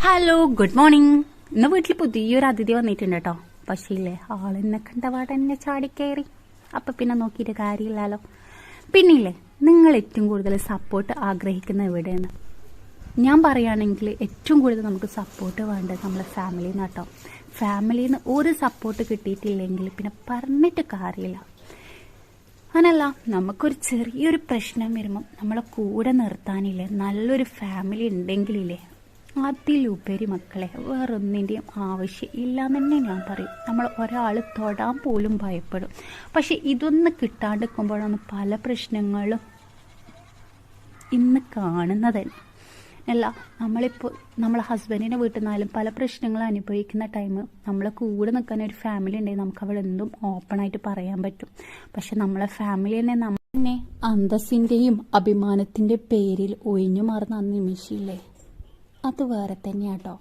Hello good morning. ഇന്ന് വീട്ടിൽ പുതിയൊരു അതിഥി വന്നിട്ടുണ്ട് കേട്ടോ. പക്ഷേ ഇല്ലേ, ആളെന്നെ കണ്ടപാടെ എന്നെ ചാടിക്കയറി. അപ്പം പിന്നെ നോക്കിയിട്ട് കാര്യമില്ലല്ലോ. പിന്നില്ലേ, നിങ്ങൾ ഏറ്റവും കൂടുതൽ സപ്പോർട്ട് ആഗ്രഹിക്കുന്ന എവിടെയാണ്? ഞാൻ പറയുകയാണെങ്കിൽ ഏറ്റവും കൂടുതൽ നമുക്ക് സപ്പോർട്ട് വേണ്ടത് നമ്മളെ ഫാമിലിയിൽ നിന്ന് കേട്ടോ. ഫാമിലിയിൽ നിന്ന് ഒരു സപ്പോർട്ട് കിട്ടിയിട്ടില്ലെങ്കിൽ പിന്നെ പറഞ്ഞിട്ട് കാര്യമില്ല. അങ്ങനല്ല, നമുക്കൊരു ചെറിയൊരു പ്രശ്നം വരുമ്പം നമ്മളെ കൂടെ നിർത്താനില്ലേ നല്ലൊരു ഫാമിലി ഉണ്ടെങ്കിലില്ലേ, അതിലുപരി മക്കളെ വേറൊന്നിൻ്റെയും ആവശ്യം ഇല്ലാന്ന് തന്നെ ഞാൻ പറയും. നമ്മൾ ഒരാൾ തൊടാൻ പോലും ഭയപ്പെടും. പക്ഷെ ഇതൊന്ന് കിട്ടാണ്ടിരിക്കുമ്പോഴാണ് പല പ്രശ്നങ്ങളും ഇന്ന് കാണുന്നത് തന്നെ. അല്ല, നമ്മളിപ്പോൾ നമ്മളെ ഹസ്ബൻഡിൻ്റെ വീട്ടിൽ നിന്നാലും പല പ്രശ്നങ്ങൾ അനുഭവിക്കുന്ന ടൈം നമ്മളെ കൂടെ നിൽക്കാൻ ഒരു ഫാമിലി ഉണ്ടെങ്കിൽ നമുക്ക് അവിടെ എന്തും ഓപ്പണായിട്ട് പറയാൻ പറ്റും. പക്ഷെ നമ്മളെ ഫാമിലി തന്നെ തന്നെ അന്തസ്സിൻ്റെയും അഭിമാനത്തിൻ്റെ പേരിൽ ഒഴിഞ്ഞു മാറുന്ന നിമിഷമില്ലേ, അത് വേറെ തന്നെയാട്ടോ.